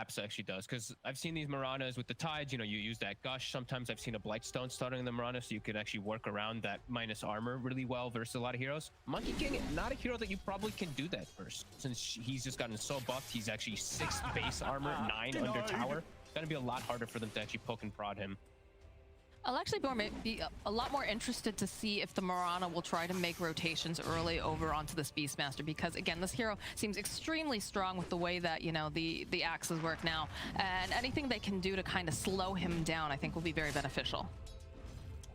Collapse actually does, because I've seen these Miranas with the Tides, you know, you use that Gush. Sometimes I've seen a Blightstone starting in the Mirana, so you can actually work around that minus armor really well versus a lot of heroes. Monkey King, not a hero that you probably can do that versus, since he's just gotten so buffed. He's actually 6 base armor, 9 under tower. It's gonna be a lot harder for them to actually poke and prod him. I'll actually be a lot more interested to see if the Mirana will try to make rotations early over onto this Beastmaster, because again, this hero seems extremely strong with the way that, you know, the axes work now, and anything they can do to kind of slow him down I think will be very beneficial.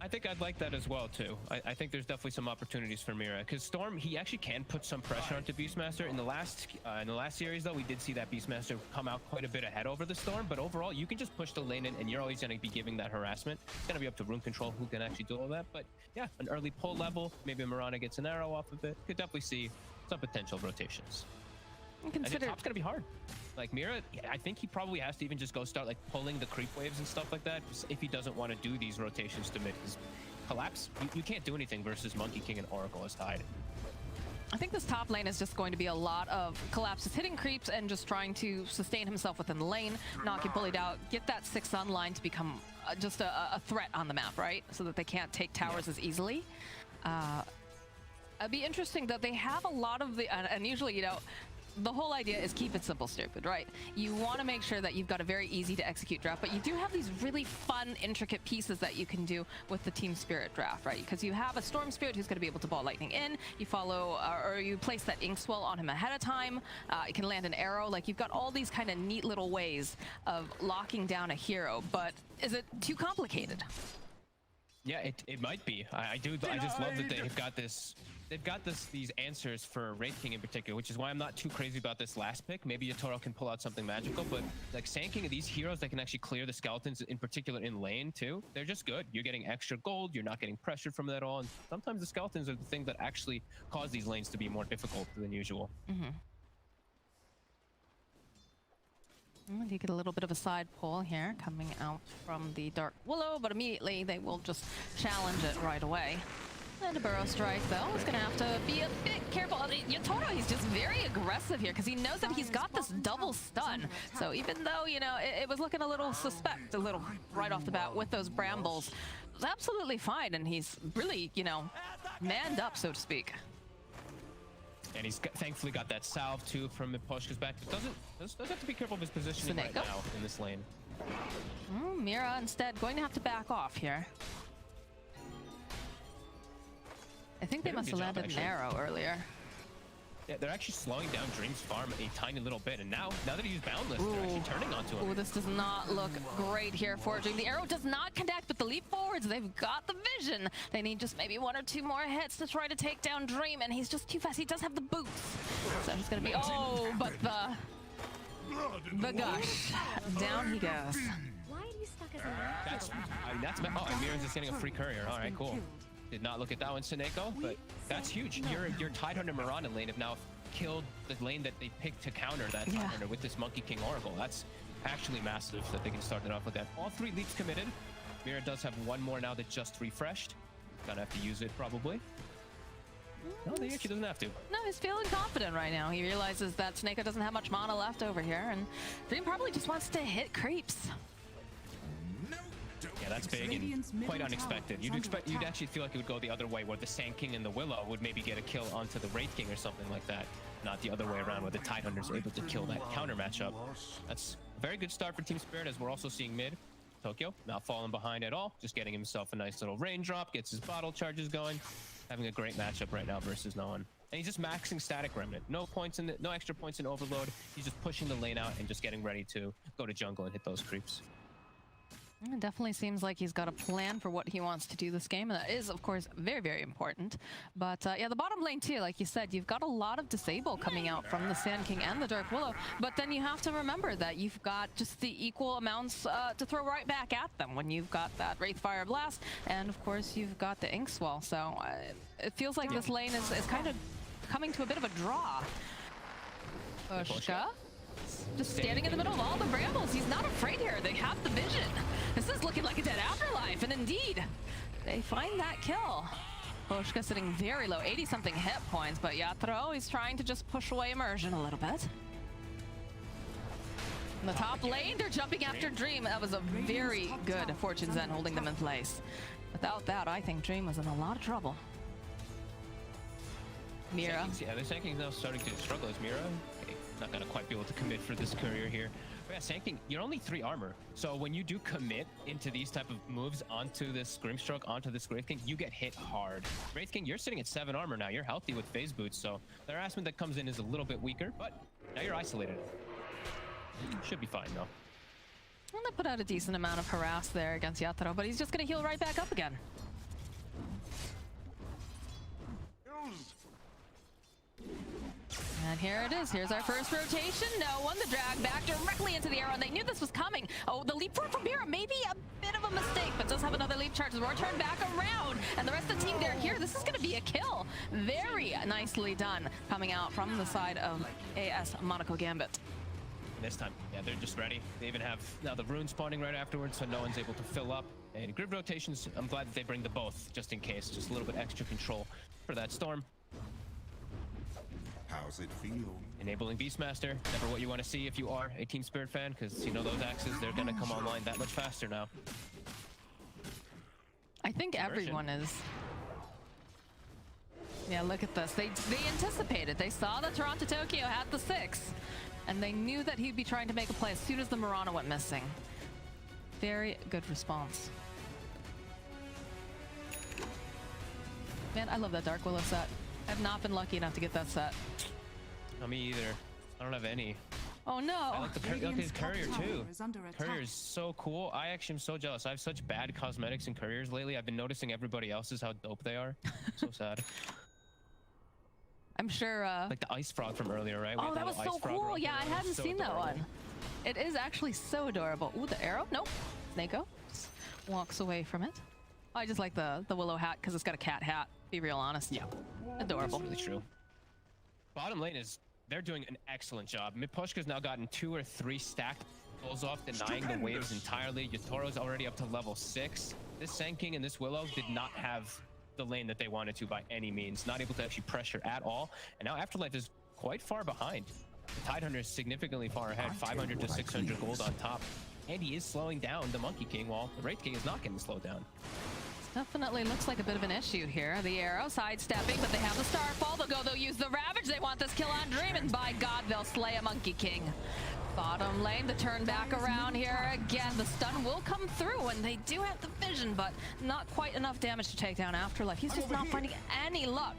I think I'd like that as well too. I think there's definitely some opportunities for Mira, because Storm, he actually can put some pressure onto Beastmaster. In the last series though, we did see that Beastmaster come out quite a bit ahead over the Storm, but overall you can just push the lane in and you're always going to be giving that harassment. It's going to be up to room control who can actually do all that, but yeah, an early pull level, maybe Mirana gets an arrow off of it. Could definitely see some potential rotations. I think top's going to be hard. Like Mira, I think he probably has to even just go start like pulling the creep waves and stuff like that, just if he doesn't want to do these rotations to mid. Because Collapse, you can't do anything versus Monkey King and Oracle as Tide. I think this top lane is just going to be a lot of Collapses hitting creeps and just trying to sustain himself within the lane, not get bullied out, get that 6 on line to become just a threat on the map, right? So that they can't take towers as easily. It'd be interesting that they have a lot of the, and usually, you know, the whole idea is keep it simple, stupid, right? You want to make sure that you've got a very easy to execute draft, but you do have these really fun, intricate pieces that you can do with the Team Spirit draft, right? Because you have a Storm Spirit who's going to be able to ball lightning in. You follow, or you place that Inkswell on him ahead of time. It can land an arrow. Like, you've got all these kind of neat little ways of locking down a hero, but is it too complicated? Yeah, it might be. I just love that they've got this. They've got these answers for Wraith King in particular, which is why I'm not too crazy about this last pick. Maybe Yatoro can pull out something magical, but like Sanking of these heroes that can actually clear the skeletons, in particular in lane too, they're just good. You're getting extra gold, you're not getting pressured from that at all, and sometimes the skeletons are the thing that actually cause these lanes to be more difficult than usual. You get a little bit of a side pull here coming out from the Dark Willow, but immediately they will just challenge it right away. And a Burrow Strike, though, is going to have to be a bit careful. Yatoro, he's just very aggressive here because he knows that he's got this double stun. So even though, you know, it was looking a little suspect, a little right off the bat with those brambles, it was absolutely fine. And he's really, you know, manned up, so to speak. And he's thankfully got that salve too from Miposhka's back. Does have to be careful of his positioning right now in this lane. Mira instead going to have to back off here. I think they must have landed an arrow earlier. Yeah, they're actually slowing down Dream's farm a tiny little bit, and now that he's boundless, they're actually turning onto him. Ooh, this does not look great here for Dream. The arrow does not connect with the leap forwards. They've got the vision. They need just maybe 1 or 2 more hits to try to take down Dream, and he's just too fast. He does have the boots, so he's gonna be. Oh, but the gush down he goes. Why are you stuck as a That's oh, and Mira's just getting a free courier. All right, cool. Did not look at that one, SoNNeikO, but that's huge. Your Tidehunter Mirana lane have now killed the lane that they picked to counter that Tidehunter with this Monkey King Oracle. That's actually massive that they can start it off with that. All 3 leaps committed. Mira does have 1 more now that just refreshed. Gonna have to use it probably. No, he actually doesn't have to. No, he's feeling confident right now. He realizes that SoNNeikO doesn't have much mana left over here, and Dream probably just wants to hit creeps. Yeah, that's big and quite unexpected. You'd actually feel like it would go the other way, where the Sand King and the Willow would maybe get a kill onto the Wraith King or something like that. Not the other way around, where the Tidehunter's able to kill that counter matchup. That's a very good start for Team Spirit, as we're also seeing mid. Tokyo not falling behind at all, just getting himself a nice little raindrop, gets his bottle charges going. Having a great matchup right now versus no one. And he's just maxing Static Remnant. No extra points in Overload. He's just pushing the lane out and just getting ready to go to jungle and hit those creeps. It definitely seems like he's got a plan for what he wants to do this game, and that is, of course, very, very important. But yeah, the bottom lane too, like you said, you've got a lot of disable coming out from the Sand King and the Dark Willow, but then you have to remember that you've got just the equal amounts to throw right back at them when you've got that Wraithfire Blast, and of course you've got the Inkswell. So it feels like this lane is kind of coming to a bit of a draw. Miposhka. Just standing in the middle of all the brambles. He's not afraid here. They have the vision. This is looking like a dead Afterlife, and indeed, they find that kill. Miposhka sitting very low, 80-something hit points, but Yatoro is trying to just push away Immersion a little bit. In the top lane, they're jumping after Dream. That was a very good Fortune Zen holding them in place. Without that, I think Dream was in a lot of trouble. Mira. Yeah, the Sand King's now starting to struggle as Mira. Okay, not gonna quite be able to commit for this courier here. But yeah, Sand King, you're only 3 armor. So when you do commit into these type of moves onto this Grimstroke, onto this Wraith King, you get hit hard. Wraith King, you're sitting at 7 armor now. You're healthy with phase boots, so the harassment that comes in is a little bit weaker, but now you're isolated. Should be fine though. I'm gonna put out a decent amount of harass there against Yatoro, but he's just gonna heal right back up again. And here it is. Here's our first rotation. No one. The drag back directly into the arrow, and they knew this was coming. Oh, the leap forward from Mira. Maybe a bit of a mistake, but does have another leap charge. Roar turn back around, and the rest of the team, they're here. This is going to be a kill. Very nicely done coming out from the side of AS Monaco Gambit. This time, yeah, they're just ready. They even have now the rune spawning right afterwards, so no one's able to fill up. And grid rotations, I'm glad that they bring the both, just in case. Just a little bit extra control for that Storm. How's it feel? Enabling Beastmaster, never what you want to see if you are a Team Spirit fan, because you know those axes, they're going to come online that much faster now. I think everyone is. Yeah, look at this. They anticipated. They saw that TORONTOTOKYO had the 6, and they knew that he'd be trying to make a play as soon as the Murana went missing. Very good response. Man, I love that Dark Willow set. I've not been lucky enough to get that set. Not me either. I don't have any. Oh no! I like the Courier too. Courier is so cool. I actually am so jealous. I have such bad cosmetics in Couriers lately. I've been noticing everybody else's how dope they are. So sad. I'm sure. Like the Ice Frog from earlier, right? Oh, that was so cool. Yeah, I hadn't seen that one. It is actually so adorable. Ooh, the arrow? Nope. SoNNeikO just walks away from it. I just like the willow hat because it's got a cat hat. Be real honest. Yeah. Adorable. That's really true. Bottom lane is, they're doing an excellent job. Miposhka's now gotten 2 or 3 stacked pulls off, denying the waves entirely. Yatoro's already up to level 6. This Sand King and this Willow did not have the lane that they wanted to by any means. Not able to actually pressure at all. And now Afterlife is quite far behind. The Tidehunter is significantly far ahead, 500 to 600 gold on top. And he is slowing down the Monkey King, while the Wraith King is not getting slowed down. Definitely looks like a bit of an issue here. The arrow sidestepping, but they have the Starfall. They'll use the Ravage. They want this kill on Dream, and by God, they'll slay a Monkey King. Bottom lane, the turn back around here again. The stun will come through, and they do have the vision, but not quite enough damage to take down Afterlife. He's just not finding any luck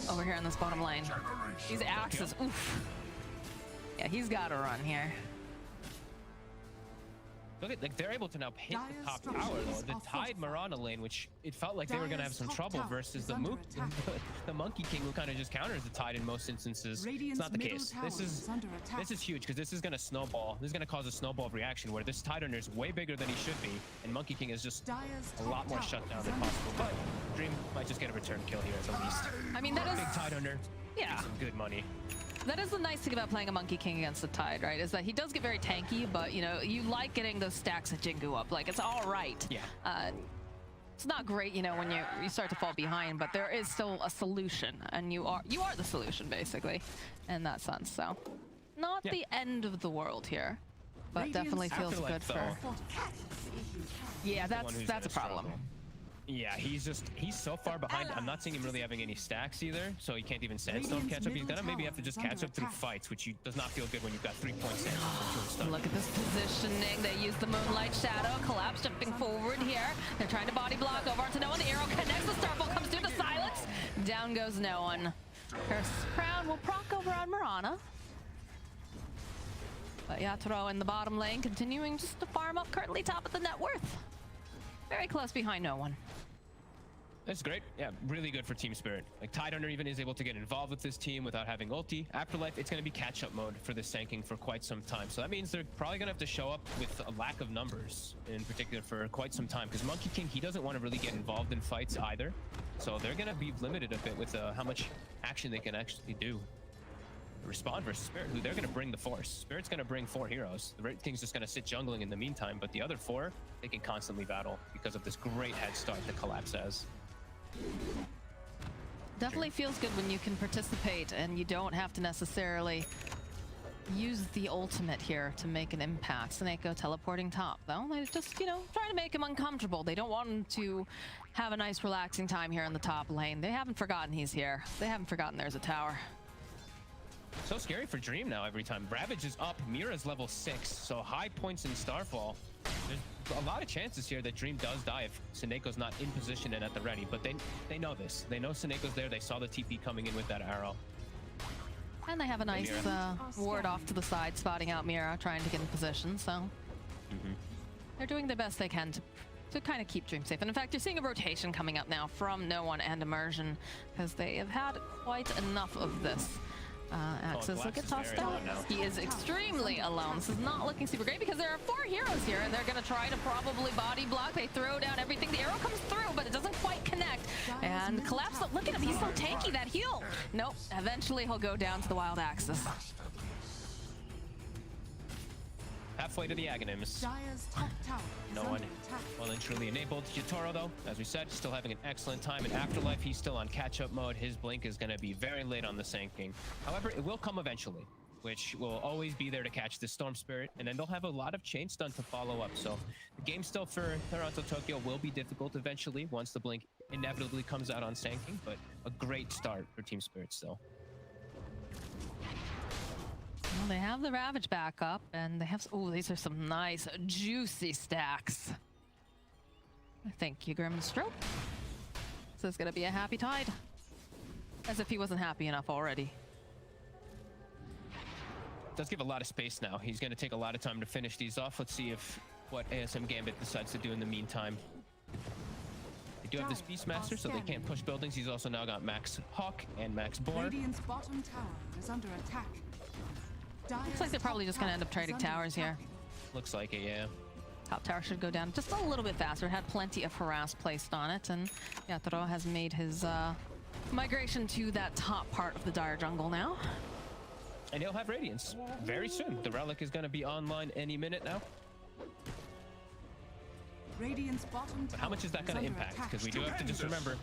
over here in this bottom lane. These axes, oof. Yeah, he's got to run here. Look at, like, they're able to now hit the top tower though. The Tide Murana lane, which it felt like they were going to have some trouble versus the Monkey King, who kind of just counters the Tide in most instances. It's not the case. This is huge, because this is going to snowball. This is going to cause a snowball reaction where this Tide Hunter is way bigger than he should be, and Monkey King is just a lot more shut down than possible. But Dream might just get a return kill here at the least. I mean, that is big Tide Hunter. Yeah, some good money. That is the nice thing about playing a Monkey King against the Tide, right? Is that he does get very tanky, but you know, you like getting those stacks of Jingu up. Like, it's all right. Yeah. It's not great, you know, when you start to fall behind, but there is still a solution, and you are the solution basically, in that sense. So, not the end of the world here, but definitely feels good for. Yeah, that's a problem. Yeah, he's so far behind. I'm not seeing him really having any stacks either, so he can't even Sandstone catch up. He's gonna maybe have to just catch up through fights, which does not feel good when you've got 3 points Sandstone. Look at this positioning. They use the Moonlight Shadow. Collapse jumping forward here. They're trying to body block over onto no one. The arrow connects. The Starfall comes through the silence. Down goes no one. Curse Crown will proc over on Murana. But Yatoro in the bottom lane continuing just to farm up, currently top of the net worth. Very close behind no one. That's great. Yeah, really good for Team Spirit. Like, Tidehunter even is able to get involved with this team without having ulti. Afterlife, it's going to be catch-up mode for this Sand King for quite some time. So that means they're probably going to have to show up with a lack of numbers, in particular, for quite some time. Because Monkey King, he doesn't want to really get involved in fights either. So they're going to be limited a bit with how much action they can actually do. Respond versus Spirit, who they're going to bring the force. Spirit's going to bring 4 heroes. The Red King's just going to sit jungling in the meantime, but the other 4, they can constantly battle because of this great head start that Collapse has. Definitely feels good when you can participate and you don't have to necessarily use the ultimate here to make an impact. SoNNeikO teleporting top, though. They're just, you know, trying to make him uncomfortable. They don't want him to have a nice relaxing time here in the top lane. They haven't forgotten he's here. They haven't forgotten there's a tower. So scary for Dream now every time. Ravage is up, Mira's level 6, so high points in Starfall. There's a lot of chances here that Dream does die if SoNNeikO's not in position and at the ready, but they know this. They know SoNNeikO's there. They saw the TP coming in with that arrow. And they have a nice ward off to the side, spotting out Mira, trying to get in position, so they're doing the best they can to kind of keep Dream safe. And in fact, you're seeing a rotation coming up now from No One and Immersion, because they have had quite enough of this. Axis will get tossed out. He is extremely alone. This is not looking super great because there are 4 heroes here and they're going to try to probably body block. They throw down everything. The arrow comes through, but it doesn't quite connect. And Collapse, look at him. He's so tanky, that heal. Nope. Eventually he'll go down to the wild Axis. Halfway to the Aghanims. No One well and truly enabled. Yatoro, though, as we said, still having an excellent time. In Afterlife, he's still on catch-up mode. His blink is going to be very late on the Sand King. However, it will come eventually, which will always be there to catch the Storm Spirit, and then they'll have a lot of chain stun to follow up. So the game still for TORONTOTOKYO will be difficult eventually once the blink inevitably comes out on Sand King, but a great start for Team Spirit still. Well, they have the Ravage back up, and they have... Oh, these are some nice, juicy stacks. Thank you, Grim and Stroke. This is going to be a happy tide. As if he wasn't happy enough already. Does give a lot of space now. He's going to take a lot of time to finish these off. Let's see if what ASM Gambit decides to do in the meantime. They do have this Beastmaster, so they can't push buildings. He's also now got Max Hawk and Max Boar. Radiant's bottom tower is under attack. Looks like they're probably just going to end up trading towers here. Looks like it, yeah. Top tower should go down just a little bit faster. It had plenty of harass placed on it, and Yatoro has made his migration to that top part of the Dire jungle now. And he'll have Radiance very soon. The Relic is going to be online any minute now. Radiant's bottom tower. But how much is that going to impact? Because we do have to just remember,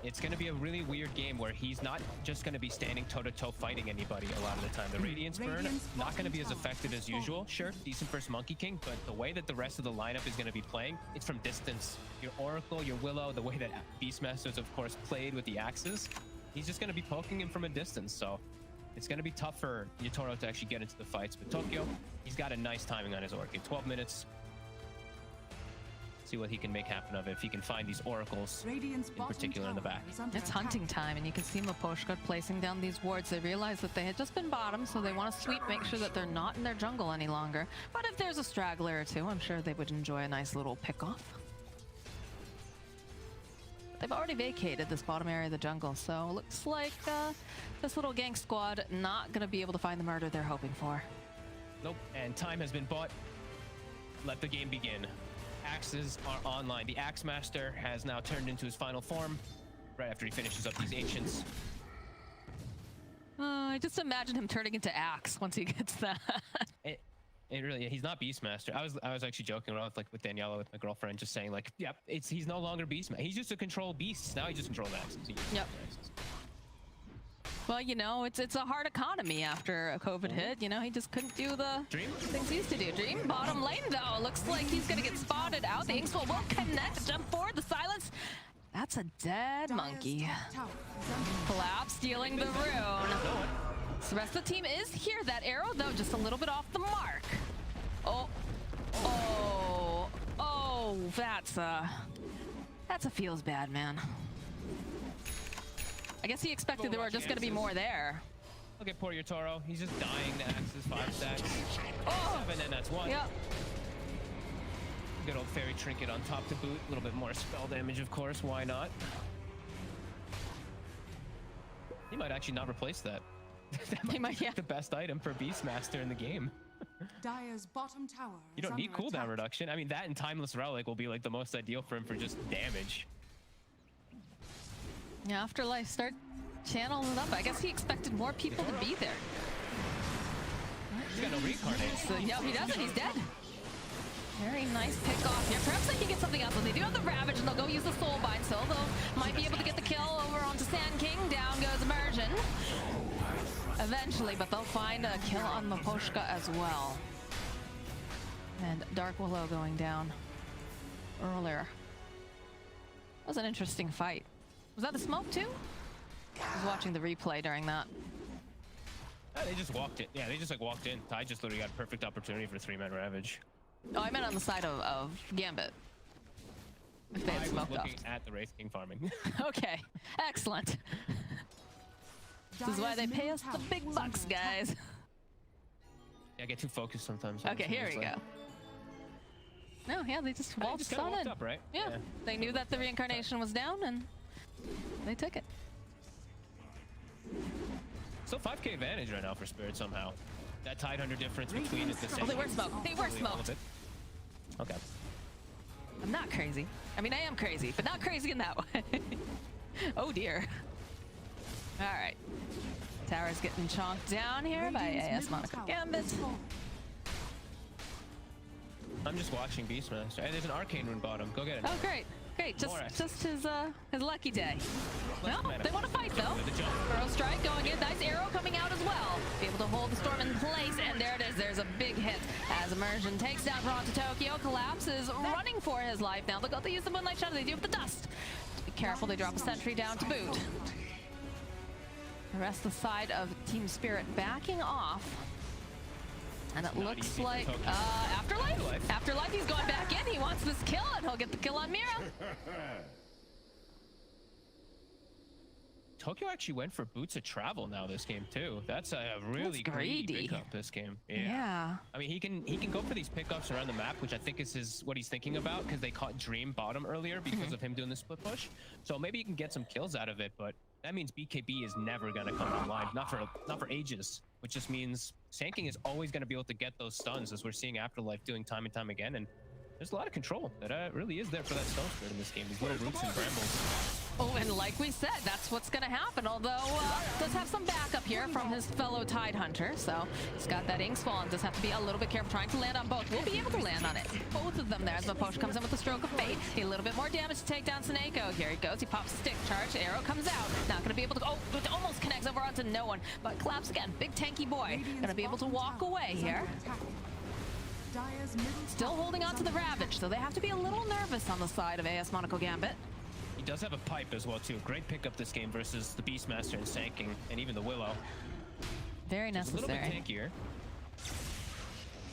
it's going to be a really weird game where he's not just going to be standing toe-to-toe fighting anybody a lot of the time. The Radiance burn, not going to be as effective as usual. Sure, decent first Monkey King, but the way that the rest of the lineup is going to be playing, it's from distance. Your Oracle, your Willow, the way that Beastmasters, of course, played with the axes, he's just going to be poking him from a distance. So it's going to be tough for Yatoro to actually get into the fights. But Tokyo, he's got a nice timing on his Orc. In 12 minutes, see what he can make happen of it, if he can find these oracles in particular in the back. It's hunting time, and you can see Miposhka placing down these wards. They realize that they had just been bottom, so they want to sweep, make sure that they're not in their jungle any longer. But if there's a straggler or two, I'm sure they would enjoy a nice little pick-off. They've already vacated this bottom area of the jungle, so looks like this little gank squad not going to be able to find the murder they're hoping for. Nope, and time has been bought. Let the game begin. Axes are online. The Axe Master has now turned into his final form right after he finishes up these Ancients. I just imagine him turning into Axe once he gets that. It really, he's not Beastmaster. I was actually joking around with Daniela, with my girlfriend, just saying like, yep, he's no longer Beastmaster. He's just a control beast. Now he just controls Axes. Yep. Well, you know, it's a hard economy after a COVID hit. You know, he just couldn't do the things he used to do. Dream, bottom lane, though. Looks like he's going to get spotted out. The Inkswell won't connect. Jump forward, the silence. That's a dead monkey. Collapse, stealing the rune. So the rest of the team is here. That arrow, though, just a little bit off the mark. Oh, oh, oh, that's a feels bad, man. I guess he expected there were just going to be more there. Look at poor Yatoro. He's just dying to Axes, 5 stacks. Oh! 7, and that's 1. Yep. Good old Fairy Trinket on top to boot. A little bit more spell damage, of course. Why not? He might actually not replace that. That might be the best item for Beastmaster in the game. Dire's bottom tower. You don't need cooldown reduction. I mean, that and Timeless Relic will be like the most ideal for him for just damage. Yeah, Afterlife start channeling it up. I guess he expected more people to be there. He's got no reincarnate. So, yeah, he doesn't. He's dead. Very nice pick off here. Perhaps they can get something else, but they do have the Ravage, and they'll go use the Soul Bind, so they'll might be able to get the kill over onto Sand King. Down goes Immersion. Eventually, but they'll find a kill on Miposhka as well. And Dark Willow going down earlier. That was an interesting fight. Was that the smoke too? I was watching the replay during that. They just walked it. Yeah, they just like walked in. Ty just literally got a perfect opportunity for 3-man Ravage. Oh, I meant on the side of Gambit. If they had I was smoked off. looking at the Wraith King farming. Okay, excellent. This is why they pay us the big bucks, guys. Yeah, I get too focused sometimes. Okay, here we go. No, yeah, they just waltzed on in. Up, right? Yeah, they knew that the reincarnation was down, and they took it. Still 5k advantage right now for Spirit somehow. That Tidehunter difference between it. Oh, they were smoked. They were smoked. Okay. I'm not crazy. I mean, I am crazy, but not crazy in that way. Oh dear. All right. Tower's getting chonked down here by AS Monaco Gambit. I'm just watching Beastmaster. Hey, there's an Arcane Rune bottom. Go get it. Oh, great. Great. Just his lucky day. No, they want to fight though. Burrow Strike going in. Nice arrow coming out as well. Be able to hold the storm in place, and there it is. There's a big hit as Immersion takes down TORONTOTOKYO. Collapse is running for his life now. They'll go to use the Moonlight Shadow. They do with the dust. Be careful. They drop a sentry down to boot. The rest of the side of Team Spirit backing off. And it looks like Afterlife? Afterlife, he's going back in. He wants this kill, and he'll get the kill on Mira. Tokyo actually went for Boots of Travel now this game too. That's a really greedy pickup this game. Yeah. I mean, he can go for these pickups around the map, which I think is what he's thinking about, because they caught Dream bottom earlier because of him doing the split push. So maybe he can get some kills out of it, but that means BKB is never gonna come online, not for ages. Which just means Sand King is always gonna be able to get those stuns, as we're seeing Afterlife doing time and time again. And there's a lot of control that really is there for that Stone Spirit in this game. These little roots and brambles. Oh, and like we said, that's what's going to happen. Although, does have some backup here from his fellow Tidehunter. So he's got that Inksfall and does have to be a little bit careful trying to land on both. We'll be able to land on it. Both of them there as Miposhka comes in with the Stroke of Fate. Need a little bit more damage to take down SoNNeikO. Here he goes. He pops a stick charge. Arrow comes out. Not going to be able to... Oh, it almost connects over onto no one. But collapse again. Big tanky boy. Going to be able to walk away here. Still holding on to the Ravage, so they have to be a little nervous on the side of AS Monaco Gambit. He does have a pipe as well too. Great pickup this game versus the Beastmaster and Sand King, and even the Willow. Very necessary. A little bit tankier.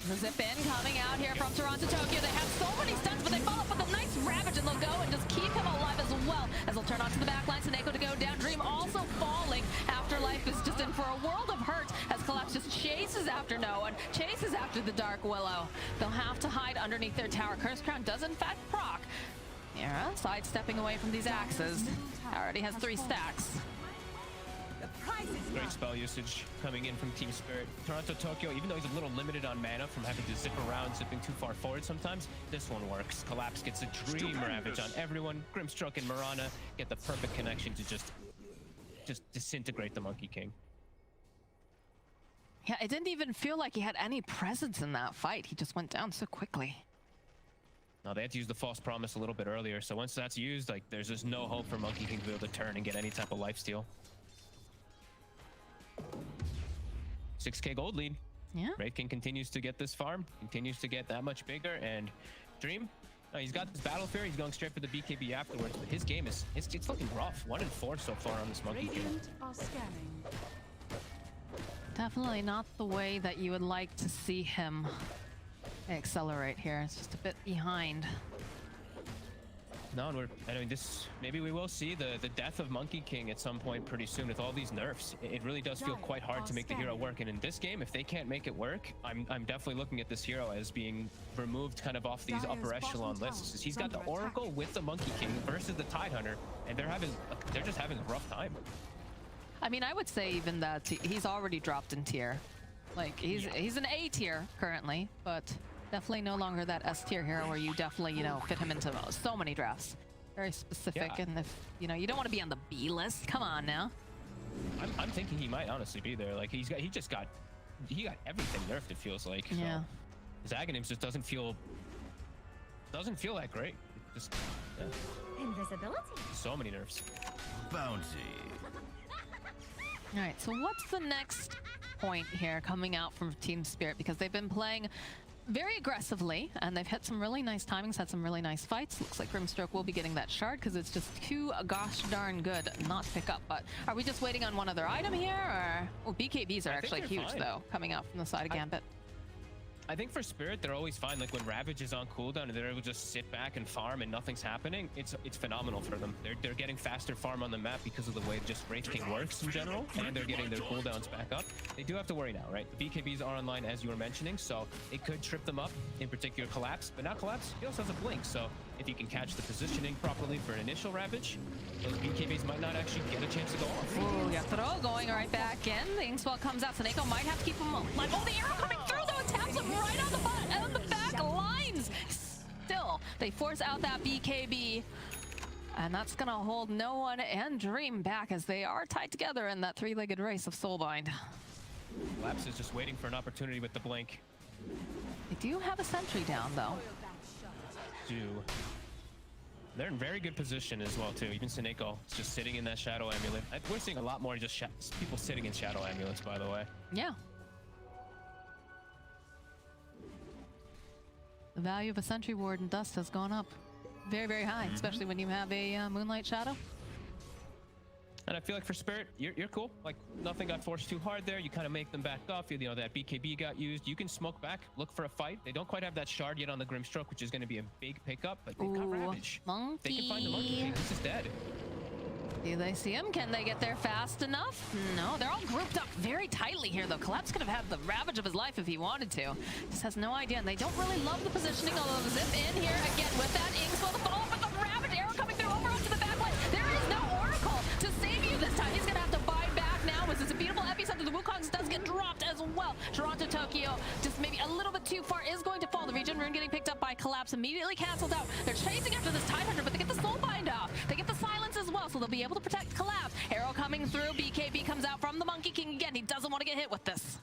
The zip in coming out here from TORONTOTOKYO. They have so many stuns, but they follow up with a nice Ravage, and they'll go and just keep him alive as well as they'll turn onto the backline. SoNNeikO to go down. Dream also falling. Afterlife is just in for a world of hurt as Collapse just chases after no one, chases after the Dark Willow. They'll have to hide underneath their tower. Curse Crown does in fact proc. Mira sidestepping away from these axes. Already has 3 stacks. Great spell usage coming in from Team Spirit. TORONTOTOKYO, even though he's a little limited on mana from having to zip around, zipping too far forward sometimes, this one works. Collapse gets a Dream Ravage on everyone. Grimstroke and Mirana get the perfect connection to just disintegrate the Monkey King. Yeah, it didn't even feel like he had any presence in that fight. He just went down so quickly. Now they had to use the False Promise a little bit earlier, so once that's used, like, there's just no hope for Monkey King to be able to turn and get any type of lifesteal. 6k gold lead. Yeah. Wraith King continues to get this farm, continues to get that much bigger, and Dream, he's got this Battle Fury, he's going straight for the BKB afterwards, but his game is, it's looking rough. 1-4 so far on this Monkey King. Radiant are scanning. Definitely not the way that you would like to see him accelerate here. It's just a bit behind. No, and I mean, maybe we will see the death of Monkey King at some point pretty soon with all these nerfs. It really does feel quite hard to make the hero work, and in this game, if they can't make it work, I'm definitely looking at this hero as being removed kind of off these upper echelon lists. He's got the Oracle with the Monkey King versus the Tidehunter, and they're just having a rough time. I mean, I would say even that he's already dropped in tier. Like, he's an A tier currently, but definitely no longer that S tier hero where you definitely, fit him into so many drafts. Very specific, and if, you don't want to be on the B list, come on now. I'm thinking he might honestly be there. Like, he got everything nerfed, it feels like. Yeah. So, Zaghanim's just doesn't feel doesn't feel that great. Just Invisibility. so many nerfs. Bounty. All right, so what's the next point here coming out from Team Spirit? Because they've been playing very aggressively, and they've hit some really nice timings, had some really nice fights. Looks like Grimstroke will be getting that shard because it's just too gosh darn good not to pick up. But are we just waiting on one other item here, or... Oh, BKBs are actually huge, fine. though, coming out from the side of Gambit. I think for Spirit, they're always fine. Like when Ravage is on cooldown and they're able to just sit back and farm and nothing's happening, it's phenomenal for them. They're getting faster farm on the map because of the way just Wraith King works in general, and they're getting their cooldowns back up. They do have to worry now, right? The BKBs are online, as you were mentioning, so it could trip them up, in particular Collapse, but now Collapse, he also has a blink, so if you can catch the positioning properly for an initial Ravage, those BKBs might not actually get a chance to go off. Ooh, Yatoro going right back in. The Inkspell comes out. SoNNeikO might have to keep him alive. Oh, the arrow coming through, though. It taps him right on the butt and on the back lines. Still, they force out that BKB. And that's going to hold no one and Dream back as they are tied together in that three-legged race of Soulbind. Collapse is just waiting for an opportunity with the blink. They do have a sentry down, though. They're in very good position as well, too. Even SoNNeikO is just sitting in that Shadow Amulet. We're seeing a lot more just people sitting in Shadow Amulets, by the way. Yeah. The value of a Sentry Ward in Dust has gone up very, very high, especially when you have a Moonlight Shadow. And I feel like for Spirit, you're cool. Like, nothing got forced too hard there. You kind of make them back off. You know, that BKB got used. You can smoke back, look for a fight. They don't quite have that shard yet on the Grimstroke, which is going to be a big pickup, but they've got Ravage. Monkey. They can find the Monkey King. He's just dead. Do they see him? Can they get there fast enough? No, they're all grouped up very tightly here, though. Collapse could have had the Ravage of his life if he wanted to. Just has no idea, and they don't really love the positioning, although the zip in here again with that Inkspell, the follow-up, but the Ravage arrow coming through over onto the back line. There is no Oracle to save you this time. He's going to have to buy back now. This is a beautiful epicenter. The Wukongs does get dropped as well. TORONTOTOKYO, just maybe a little bit too far, is going to fall. The Regen Rune getting picked up by Collapse, immediately canceled out. They're chasing after this Tidehunter, but they get the Soulbind off. They get the Silence as well, so they'll be able to protect Collapse. Arrow coming through. BKB comes out from the Monkey King again. He doesn't want to get hit with this.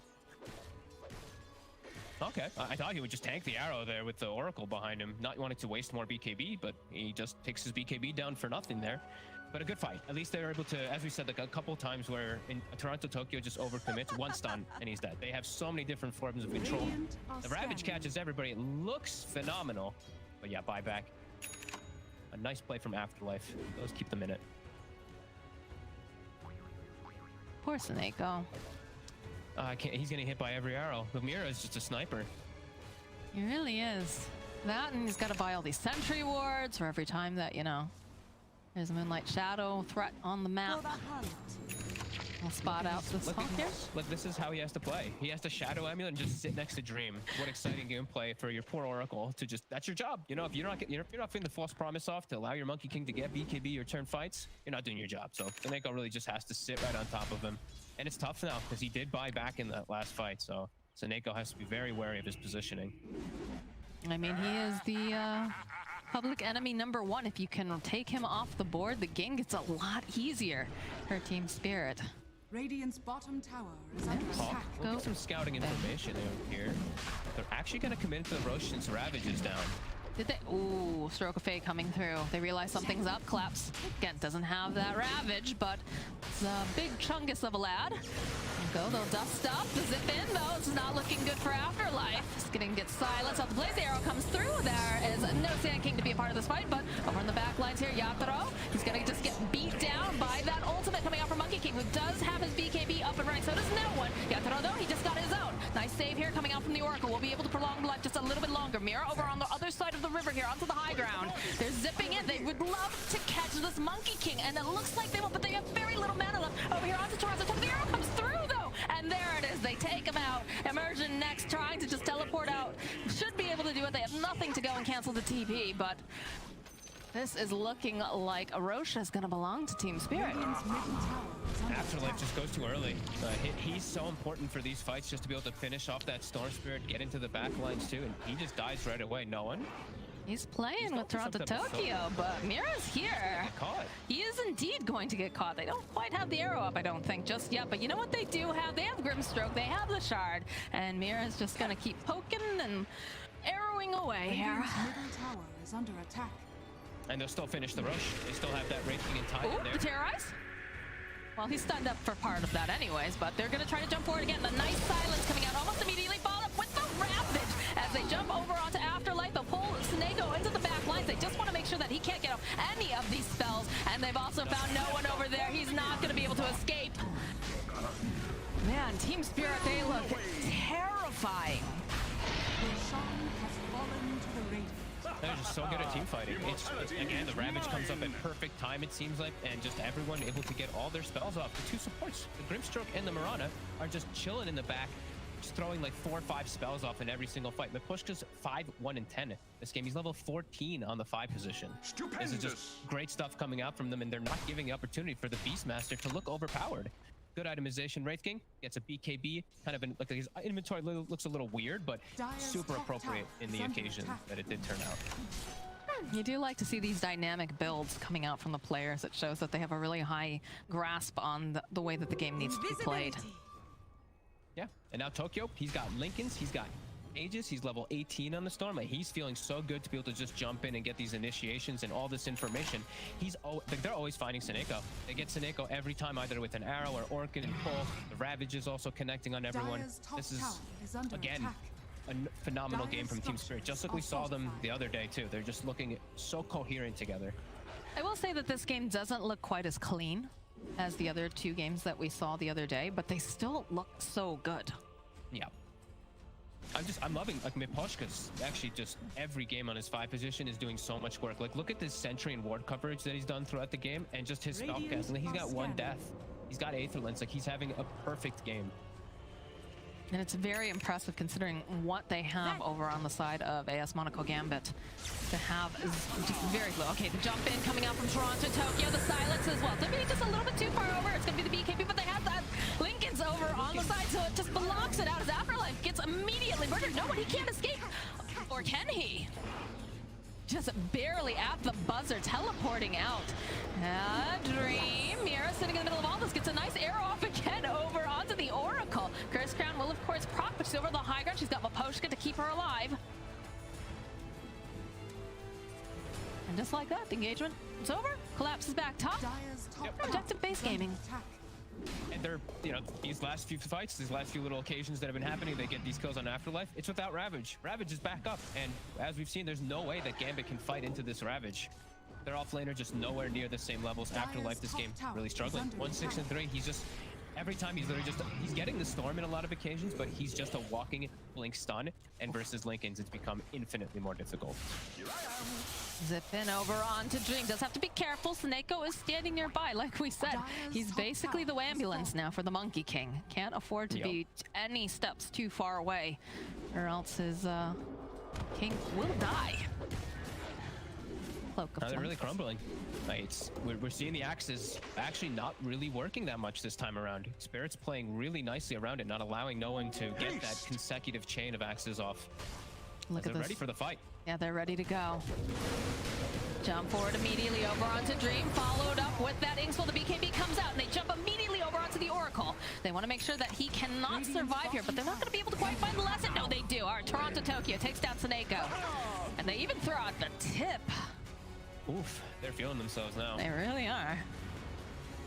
Okay, I thought he would just tank the arrow there with the Oracle behind him, not wanting to waste more BKB, but he just takes his BKB down for nothing there. But a good fight. At least they're able to, as we said, like a couple times where in TORONTOTOKYO just overcommits, one stun and he's dead. They have so many different forms of control. The Ravage catches everybody. It looks phenomenal. But yeah, buyback. A nice play from Afterlife. Those keep them in it. Poor SoNNeikO. He's getting hit by every arrow. The Mira is just a sniper. He really is. That, and he's got to buy all these Sentry Wards for every time that, you know, there's a Moonlight Shadow threat on the map. I'll spot out this hunk here. Look, this is how he has to play. He has to Shadow Amulet and just sit next to Dream. What exciting gameplay for your poor Oracle to just, that's your job. You know, if you're not feeling the false promise off to allow your Monkey King to get BKB or turn fights, you're not doing your job. So SoNNeikO really just has to sit right on top of him. And it's tough now because he did buy back in that last fight. So SoNNeikO has to be very wary of his positioning. I mean, he is the public enemy #1. If you can take him off the board, the game gets a lot easier for Team Spirit. Radiant's bottom tower is under attack. We'll get some scouting information over here. They're actually going to commit to the Rosh since Ravage is down. Did they? Ooh, Stroke of Fate coming through. They realize something's up. Collapse, again, doesn't have that Ravage, but it's a big chungus of a lad. They'll dust up. The zip in, though. It's not looking good for Afterlife. It's going to get silenced off the place. The arrow comes through. There is no Sand King to be a part of this fight, but over on the back lines here, Yatoro, he's going to just get beat down by that ultimate coming out from Monkey King, who does have his BKB up and running. So does no one. Yatoro, though, he just got his own. Nice save here coming out from the Oracle. We'll be able to prolong the life just a little bit longer. Mira over on the other side of the river here, onto the high ground. They're zipping in. They would love to catch this Monkey King, and it looks like they will, but they have very little mana left. Over here onto Toronto. The arrow comes through, though, and there it is. They take him out. Immersion next, trying to just teleport out. Should be able to do it. They have nothing to go and cancel the TP, but this is looking like Arosha is going to belong to Team Spirit. Afterlife just goes too early. He's so important for these fights just to be able to finish off that Storm Spirit, get into the back lines too, and he just dies right away. No one. He's playing with TORONTOTOKYO, but Mira's here. He is indeed going to get caught. They don't quite have the arrow up, I don't think, just yet. But you know what they do have? They have Grimstroke, they have the shard, and Mira's just going to keep poking and arrowing away here. Radiant's middle tower is under attack. And they'll still finish the rush. They still have that Wraith King in time in Ooh, there. the terrorize. Well, he's stunned up for part of that anyways, but they're going to try to jump forward again. The nice silence coming out almost immediately, followed up with the Ravage. As they jump over onto Afterlife, they'll pull SoNNeikO into the back lines. They just want to make sure that he can't get off any of these spells. And they've also found no one over there. He's not going to be able to escape. Man, Team Spirit, they look terrifying. Roshan has fallen to the Radiant. They're just so good at team fighting. It's again, the Ravage comes up at perfect time, it seems like, and just everyone able to get all their spells off. The two supports, the Grimstroke and the Mirana, are just chilling in the back, just throwing like 4 or 5 spells off in every single fight. Miposhka's 5, 1, and 10 this game. He's level 14 on the 5 position. This is just great stuff coming out from them, and they're not giving the opportunity for the Beastmaster to look overpowered. Good itemization. Wraith King gets a BKB, kind of like his inventory looks a little weird, but super appropriate in the occasion that it did turn out. You do like to see these dynamic builds coming out from the players. It shows that they have a really high grasp on the way that the game needs to be played. Yeah, and now Tokyo, he's got Lincolns, he's got Aegis, he's level 18 on the Storm. Like, he's feeling so good to be able to just jump in and get these initiations and all this information. They're always finding SoNNeikO. They get SoNNeikO every time, either with an arrow or Orchid and pull. The Ravage is also connecting on everyone. This is, again, a phenomenal game from Team Spirit. Just like we saw them the other day, too. They're just looking so coherent together. I will say that this game doesn't look quite as clean as the other 2 games that we saw the other day, but they still look so good. Yeah. I'm loving, like, Miposhka's actually just every game on his 5 position is doing so much work. Like, look at this sentry and ward coverage that he's done throughout the game, and just his spell casting. He's got 1 death. He's got Aether Lens. Like, he's having a perfect game. And it's very impressive considering what they have over on the side of AS Monaco Gambit. To have is just very low. Okay, the jump in coming out from TORONTOTOKYO, the silence as well. To be just a little bit too far over. It's going to be the BKB, but they have that Lincoln's over on the side, so it just blocks it out as Afterlife gets immediately murdered. No, but he can't escape. Or can he? Just barely at the buzzer, teleporting out. Dream. Mira sitting in the middle of all this gets a nice arrow off again over onto the Oracle. Curse Crown will, of course, prop, but she's over the high ground. She's got Miposhka to keep her alive. And just like that, the engagement is over. Collapses back top. Objective base gaming. And they're, these last few fights, these last few little occasions that have been happening, they get these kills on Afterlife. It's without Ravage. Ravage is back up, and as we've seen, there's no way that Gambit can fight into this Ravage. Their offlaner just nowhere near the same levels. Afterlife, this game really struggling. 1, 6, and 3. He's just every time he's getting the Storm in a lot of occasions, but he's just a walking blink stun. And versus Lincoln's, it's become infinitely more difficult. Zip in over onto Dream. Does have to be careful. SoNNeikO is standing nearby. Like we said, he's basically the ambulance now for the Monkey King. Can't afford to be any steps too far away, or else his king will die. Now they're really crumbling. We're seeing the axes actually not really working that much this time around. Spirit's playing really nicely around it, not allowing no one to get that consecutive chain of axes off. Look at this. They're ready for the fight. Yeah, they're ready to go. Jump forward immediately over onto Dream, followed up with that Inkswell. The BKB comes out, and they jump immediately over onto the Oracle. They want to make sure that he cannot survive here, but they're not going to be able to quite find the lesson. No, they do. All right, TORONTOTOKYO takes down SoNNeikO. And they even throw out the tip. Oof, they're feeling themselves now. They really are.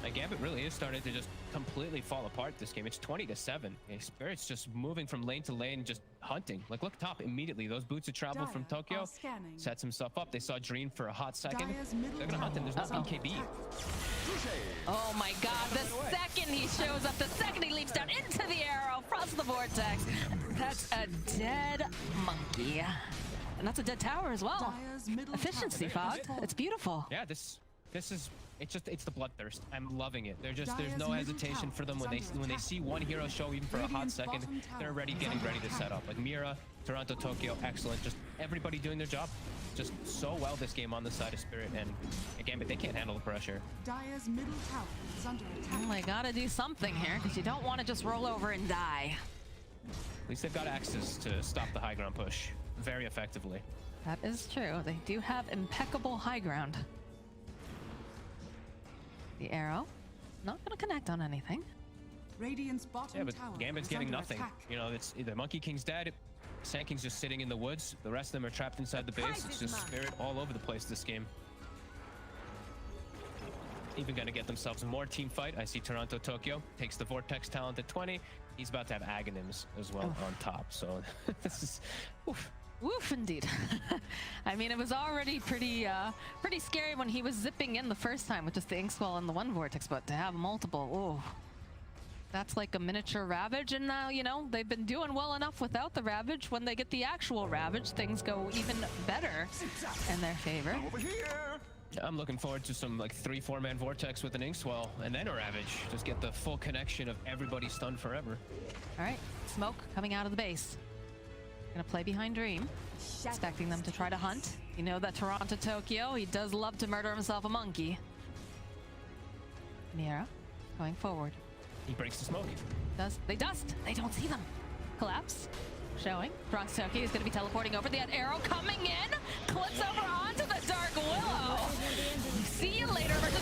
Like, Gambit really is starting to just completely fall apart this game. It's 20-7. Spirit's just moving from lane to lane, just hunting. Like, look top immediately. Those boots of travel from Tokyo sets himself up. They saw Dream for a hot second. They're gonna hunt him. There's no BKB. Oh my god, the second he shows up, the second he leaps down into the arrow, across the vortex, that's a dead monkey. And that's a dead tower as well. Efficiency, Fog. It's beautiful. Yeah, this is it's the bloodthirst. I'm loving it. There's no hesitation for them when they see one hero show even for a hot second. They're getting ready to set up. Like Mira, TORONTOTOKYO, excellent. Just everybody doing their job. Just so well this game on the side of Spirit, and again, but they can't handle the pressure. Dire's middle tower is under attack. Well, they gotta do something here because you don't want to just roll over and die. At least they've got axes to stop the high ground push very effectively. That is true. They do have impeccable high ground. The arrow, not going to connect on anything. Radiant's bottom yeah, but tower Gambit's is getting under nothing. attack. It's the Monkey King's dead. SoNNeikO's just sitting in the woods. The rest of them are trapped inside the base. It's just Spirit all over the place this game. Even gonna get themselves more team fight. I see TORONTOTOKYO takes the Vortex talent at 20. He's about to have Aghanims as well on top. So this is... Oof. Woof, indeed. I mean, it was already pretty scary when he was zipping in the first time with just the Inkswell and the one Vortex, but to have multiple, oh, that's like a miniature Ravage. And now, you know, they've been doing well enough without the Ravage. When they get the actual Ravage, things go even better in their favor. I'm looking forward to some like 3-4 man Vortex with an Inkswell and then a Ravage. Just get the full connection of everybody stunned forever. All right, smoke coming out of the base. Gonna play behind Dream, expecting them to try to hunt. You know that TORONTOTOKYO, he does love to murder himself a monkey. Mira going forward. He breaks the smoke. They dust. They don't see them. Collapse. Showing. TORONTOTOKYO is going to be teleporting over. That arrow coming in. Clips over onto the Dark Willow. See you later. There's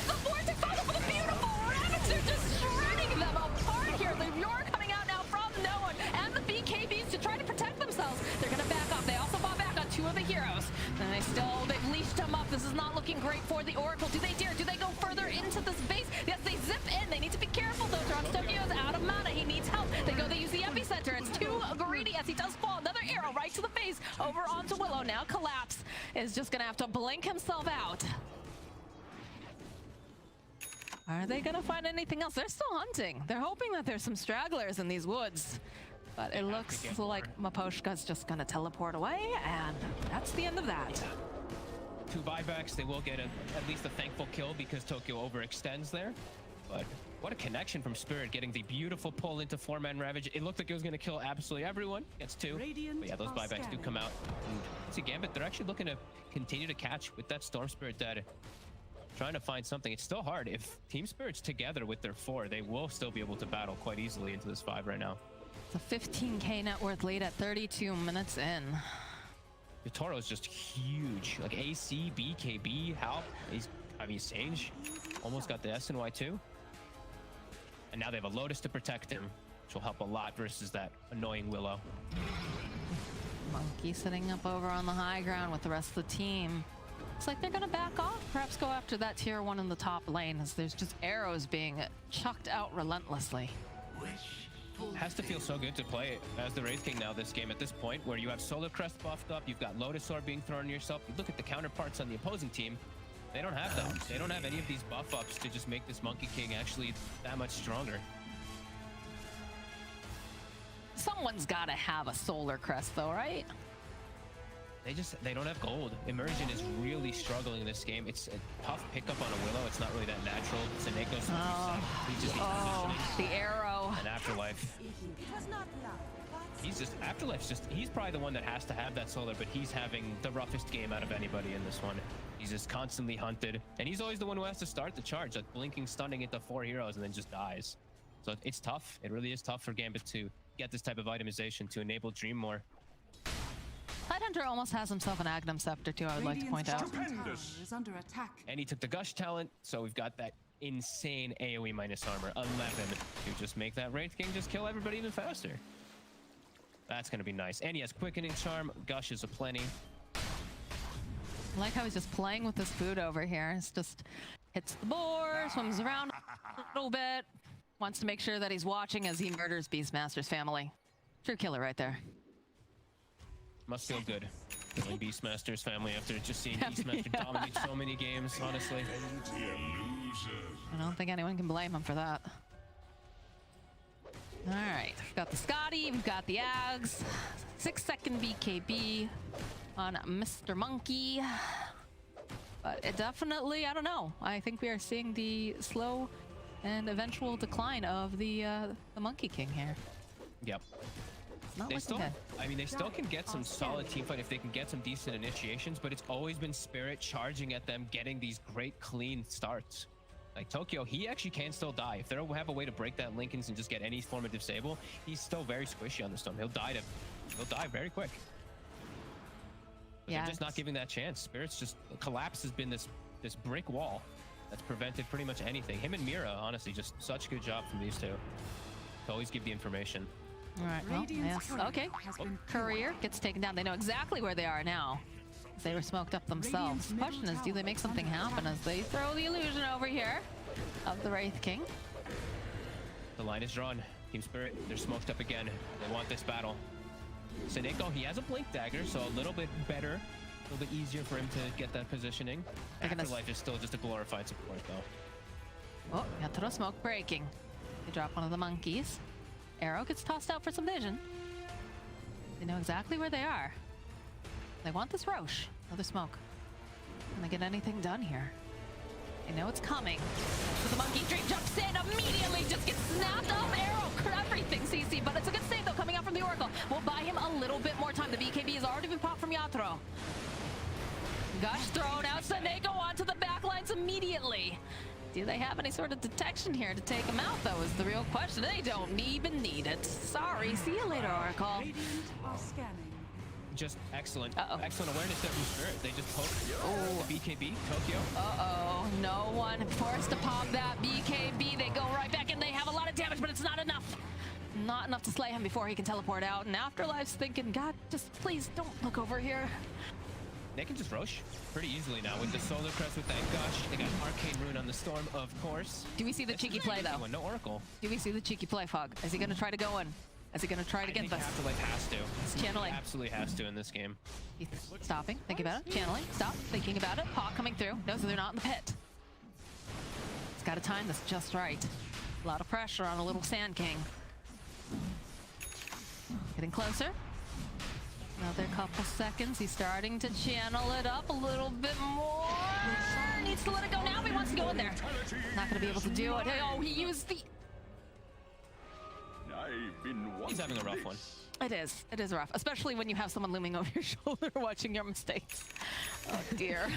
the Vortex for the beautiful Ravage. They're just shredding them apart here. The Yor coming out now from no one. And the BKBs to try to protect themselves. They're going to back off. They also fall back on 2 of the heroes. And they've leashed him up. This is not looking great for the Oracle. Do they dare? Do they go further into this base? Yes, they zip in. They need to be careful though. TORONTOTOKYO is out of mana. He needs help. They use the epicenter. It's too greedy as he does fall. Another arrow right to the face over onto Willow. Now Collapse is just gonna have to blink himself out. Are they gonna find anything else? They're still hunting. They're hoping that there's some stragglers in these woods. But it looks like Miposhka's just gonna teleport away, and that's the end of that. 2 buybacks. They will get at least a thankful kill because Tokyo overextends there. But what a connection from Spirit, getting the beautiful pull into 4-man Ravage. It looked like it was going to kill absolutely everyone. Gets 2. But yeah, those buybacks do come out. And see, Gambit, they're actually looking to continue to catch with that Storm Spirit data. Trying to find something. It's still hard. If Team Spirit's together with their 4, they will still be able to battle quite easily into this 5 right now. It's a 15k net worth lead at 32 minutes in. Yatoro is just huge. Like AC, BKB, Halp. Sage almost got the SNY too. And now they have a Lotus to protect him, which will help a lot versus that annoying Willow. Monkey sitting up over on the high ground with the rest of the team. Looks like they're gonna back off. Perhaps go after that tier 1 in the top lane as there's just arrows being chucked out relentlessly. Has to feel so good to play as the Wraith King now this game at this point where you have Solar Crest buffed up, you've got Lotus Orb being thrown on yourself. You look at the counterparts on the opposing team, they don't have them. They don't have any of these buff ups to just make this Monkey King actually that much stronger. Someone's gotta have a Solar Crest though, right? They don't have gold. Immersion is really struggling in this game. It's a tough pickup on a Willow. It's not really that natural. SoNNeikO's the arrow. And Afterlife. He's probably the one that has to have that solar, but he's having the roughest game out of anybody in this one. He's just constantly hunted, and he's always the one who has to start the charge, like blinking, stunning into 4 heroes, and then just dies. So it's tough. It really is tough for Gambit to get this type of itemization to enable Dream more. Tidehunter almost has himself an Aghanim Scepter too, I would like to point out. Is under attack. And he took the Gush talent, so we've got that insane AoE minus armor, 11, to just make that Wraith King just kill everybody even faster. That's gonna be nice. And he has Quickening Charm, Gush is aplenty. I like how he's just playing with this food over here. It's just hits the board, swims around a little bit, wants to make sure that he's watching as he murders Beastmaster's family. True killer right there. Must feel good killing Beastmaster's family after just seeing Beastmaster dominate so many games, honestly. I don't think anyone can blame him for that. All right, we've got the Scotty, we've got the Ags. 6-second BKB on Mr. Monkey. But it definitely, I don't know. I think we are seeing the slow and eventual decline of the Monkey King here. Yep. They still can get some solid teamfight if they can get some decent initiations, but it's always been Spirit charging at them, getting these great clean starts. Like Tokyo, he actually can still die. If they don't have a way to break that Linken's and just get any form of disable, he's still very squishy on the Storm. He'll die very quick. But they're just not giving that chance. Spirit's just Collapse has been this brick wall that's prevented pretty much anything. Him and Mira, honestly, just such a good job from these two to always give the information. All right, well, yes, okay. Courier gets taken down. They know exactly where they are now. They were smoked up themselves. The question is, do they make something happen as they throw the illusion over here of the Wraith King? The line is drawn. Team Spirit, they're smoked up again. They want this battle. SoNNeikO, he has a Blink Dagger, so a little bit better. A little bit easier for him to get that positioning. Afterlife is still just a glorified support, though. Oh, Yatoro smoke breaking. They drop one of the monkeys. Arrow gets tossed out for some vision. They know exactly where they are. They want this Roche. Another smoke. Can they get anything done here? They know it's coming. So the monkey dream jumps in, immediately just gets snapped up. Arrow, everything CC, but it's a good save though coming out from the Oracle. We'll buy him a little bit more time. The BKB has already been popped from Yatoro. Gush thrown out, SoNNeikO onto the backlines immediately. Do they have any sort of detection here to take him out, though, is the real question. They don't even need it. Sorry, see you later, Oracle. Radiant are scanning. Just excellent. Excellent awareness there from Spirit. They just poked the BKB, Tokyo. Uh-oh, no one forced to pop that BKB. They go right back and they have a lot of damage, but it's not enough. Not enough to slay him before he can teleport out. And Afterlife's thinking, God, just please don't look over here. They can just Roche pretty easily now with the Solar Crest with that Gush. They got Arcane Rune on the Storm, of course. Do we see the cheeky play, though? No Oracle. Do we see the cheeky play, Fog? Is he going to try to go in? Is he going to try to get this? Afterlife has to. It's channeling. He absolutely has to in this game. He's stopping, thinking about it. Channeling, stop, thinking about it. Hawk coming through. Knows that they're not in the pit. He's got to time this just right. A lot of pressure on a little Sand King. Getting closer. Another couple seconds. He's starting to channel it up a little bit more. Needs to let it go now. He wants to go in there. Not going to be able to do it. Oh, he used the... He's having a rough one. It is rough, especially when you have someone looming over your shoulder watching your mistakes. Oh dear.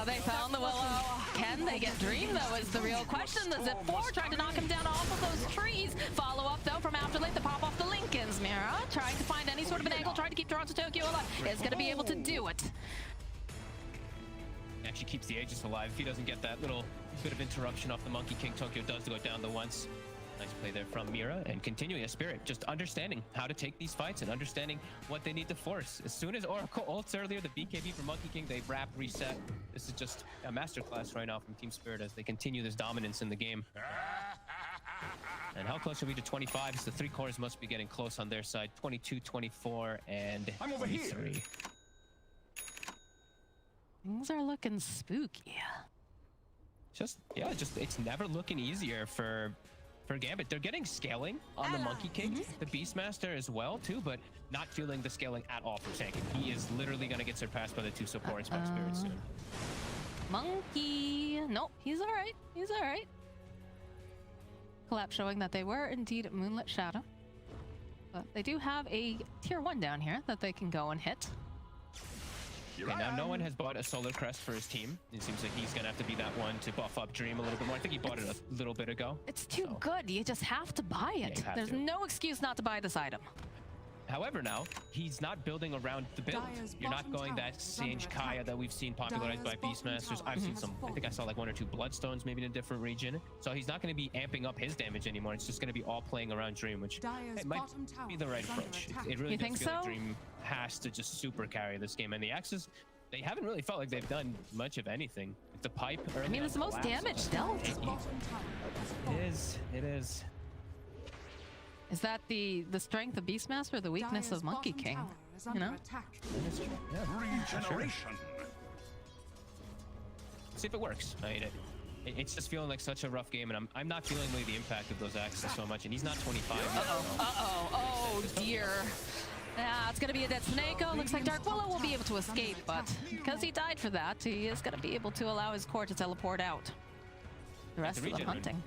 They found the Willow. Can they get Dream though is the real question. The Zip4 trying to knock him down off of those trees. Follow up though from Afterlife to pop off the Lincoln's Mira. Trying to find any sort of an angle, trying to keep TORONTOTOKYO alive. Is going to be able to do it. Actually keeps the Aegis alive. If he doesn't get that little bit of interruption off the Monkey King, Tokyo does go down the once. Nice play there from Mira, and continuing a Spirit, just understanding how to take these fights and understanding what they need to force. As soon as Oracle ults earlier, the BKB from Monkey King, they wrap, reset. This is just a masterclass right now from Team Spirit as they continue this dominance in the game. And how close are we to 25? So the three cores must be getting close on their side. 22, 24, and 23. Things are looking spooky. It's never looking easier for Gambit. They're getting scaling on the Monkey King, the Beastmaster as well too, but not feeling the scaling at all from Sand King. He is literally going to get surpassed by the two supports by Spirit soon. Monkey, nope, he's all right. He's all right. Collapse showing that they were indeed Moonlit Shadow, but they do have a tier 1 down here that they can go and hit. Okay, now no one has bought a Solar Crest for his team. It seems like he's gonna have to be that one to buff up Dream a little bit more. I think he bought it a little bit ago. It's too good. You just have to buy it. Yeah, There's no excuse not to buy this item. However, now he's not building around the build. You're not going that Sage Kaya that we've seen popularized by Beastmasters. I've seen some. I think I saw like 1 or 2 Bloodstones maybe in a different region. So he's not going to be amping up his damage anymore. It's just going to be all playing around Dream, which might be the right approach. It really does feel like Dream has to just super carry this game. And the Axes, they haven't really felt like they've done much of anything. The pipe early I mean, it's the most damage dealt. It is. Is that the strength of Beastmaster or the weakness of Monkey King? You know? Regeneration. See if it works. I mean, it's just feeling like such a rough game, and I'm not feeling really the impact of those axes so much, and he's not 25. Oh dear. Yeah, it's gonna be a dead SoNNeikO. Looks like Dark Willow will be able to escape, but because he died for that, he is gonna be able to allow his core to teleport out. The rest of the hunting.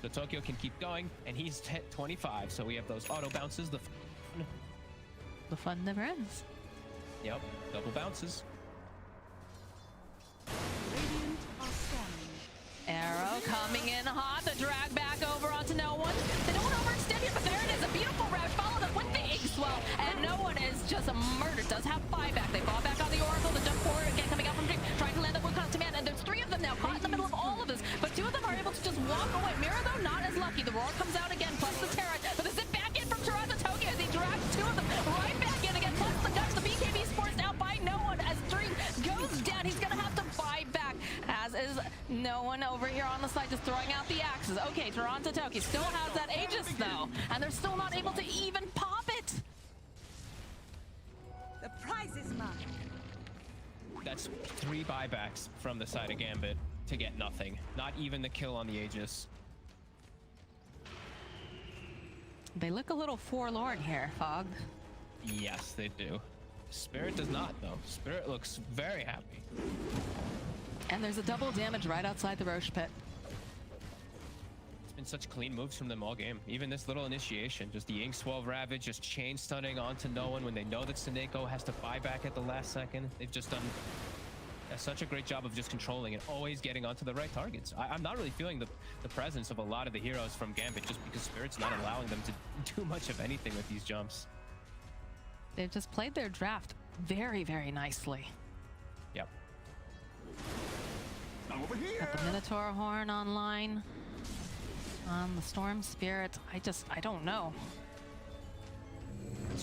So Tokyo can keep going, and he's hit 25, so we have those auto bounces. The fun never ends. Yep, double bounces. Arrow coming in hot, the drag back over onto no one. They don't want to overextend here, but there it is, a beautiful route followed up with the Ig Swell, and no one is just a murder. Does have buyback. They bought back on the Oracle, the jump forward again coming out from Dream, trying to land up with command, and there's 3 of them now caught in the middle of all of this, but 2 of them are able to just walk away. Mira though, not as lucky. The roar comes out again, plus the No one over here on the side just throwing out the axes. Okay, TORONTOTOKYO still has that Aegis though, and they're still not able to even pop it. The prize is mine. That's 3 buybacks from the side of Gambit to get nothing. Not even the kill on the Aegis. They look a little forlorn here, Fog. Yes, they do. Spirit does not, though. Spirit looks very happy. And there's a double damage right outside the Roche pit. It's been such clean moves from them all game. Even this little initiation, just the Ink Swell Ravage, just chain stunning onto no one when they know that SoNNeikO has to buy back at the last second. They've just done such a great job of just controlling and always getting onto the right targets. I'm not really feeling the presence of a lot of the heroes from Gambit just because Spirit's not allowing them to do much of anything with these jumps. They've just played their draft very, very nicely. Yep. Over here. Got the Minotaur Horn online. The Storm Spirit, I don't know.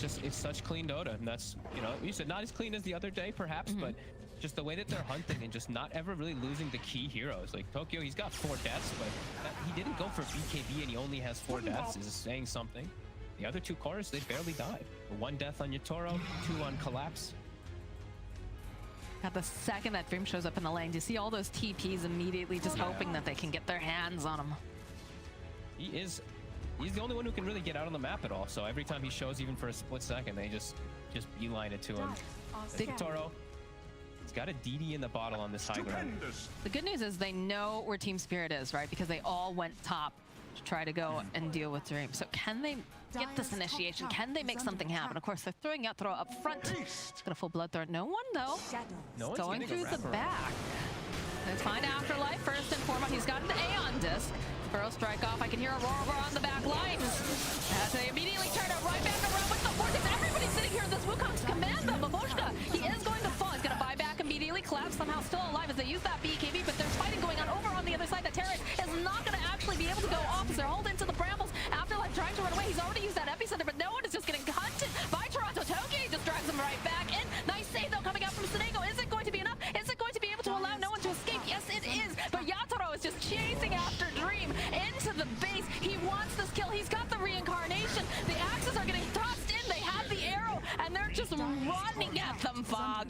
It's such clean Dota, and that's, you know, you said not as clean as the other day perhaps, but just the way that they're hunting and just not ever really losing the key heroes. Like Tokyo, he's got 4 deaths, but he didn't go for BKB and he only has 4 deaths is saying something. The other 2 cores, they barely died. 1 death on Yatoro, 2 on Collapse. At the second that Dream shows up in the lane, you see all those TPs immediately just hoping that they can get their hands on him. He's the only one who can really get out on the map at all. So every time he shows, even for a split second, they just beeline it to him. Yatoro, he's got a DD in the bottle on this high ground. The good news is they know where Team Spirit is, right? Because they all went top to try to go and deal with Dream. So can they get this initiation? Can they make something happen? Of course, they're throwing Yatoro up front. It's got a full blood throw. No one, though. No one's Going getting through a the wraparound. back. Let's find Afterlife first and foremost. He's got an Aeon disc. Burrow strike off. I can hear Aurora on the back lines. As they immediately turn it right back around with the Vortex. Everybody's sitting here in this Wukong's command, though. Miposhka, he is going to fall. He's going to buy back immediately. Collapse somehow still alive as they use that BKB, but there's fighting going on over on the other side. The turret is not going to actually be able to go off as they're hauled into the brambles. Afterlife trying to run away. He's already used that epicenter, but no one is just getting hunted by TORONTOTOKYO. He just drags him right back in. Nice save, though, coming out from SoNNeikO. Is it going to be enough? Is it going to be able to allow no one to escape? Yes, it is. But Yatoro is just chasing after Dream into the base. He wants this kill. He's got the reincarnation. The axes are getting tossed in. They have the arrow, and they're just running at them, Fog.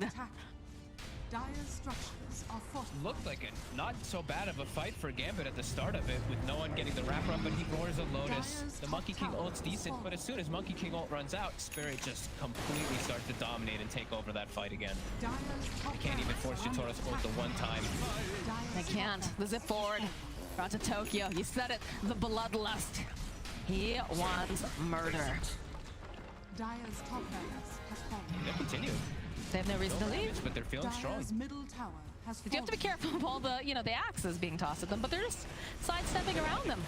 Dire structures are fortified. Looked like a not so bad of a fight for Gambit at the start of it, with no one getting the wraparound, but he roars a Lotus. The Monkey King ult's decent, but as soon as Monkey King ult runs out, Spirit just completely starts to dominate and take over that fight again. They can't even force Yatoro's ult the one time. They can't. The zip forward. TORONTOTOKYO, you said it. The bloodlust. He wants murder. Dire's top barracks has fallen. They're continuing. They have no reason to leave. But they're feeling strong. Dire's middle tower has You have to be careful of all the, the axes being tossed at them, but they're just sidestepping around them.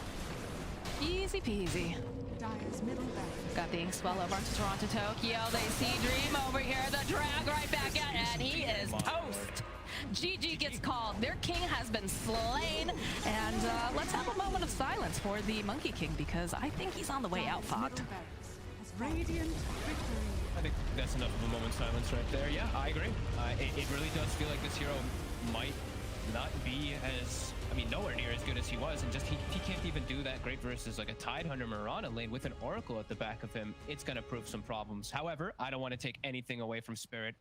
Easy peasy. Dire's middle barracks. Got the ink swell over onto TORONTOTOKYO. They see Dream over here. The drag right back at, and he is toast. GG gets called. Their king has been slain. And let's have a moment of silence for the Monkey King, because I think he's on the way out, Fogged. Radiant victory. I think that's enough of a moment's silence right there. Yeah, I agree. It really does feel like this hero might not be as, nowhere near as good as he was, and just he can't even do that great versus like a Tidehunter Mirana lane with an Oracle at the back of him. It's going to prove some problems. However, I don't want to take anything away from Spirit.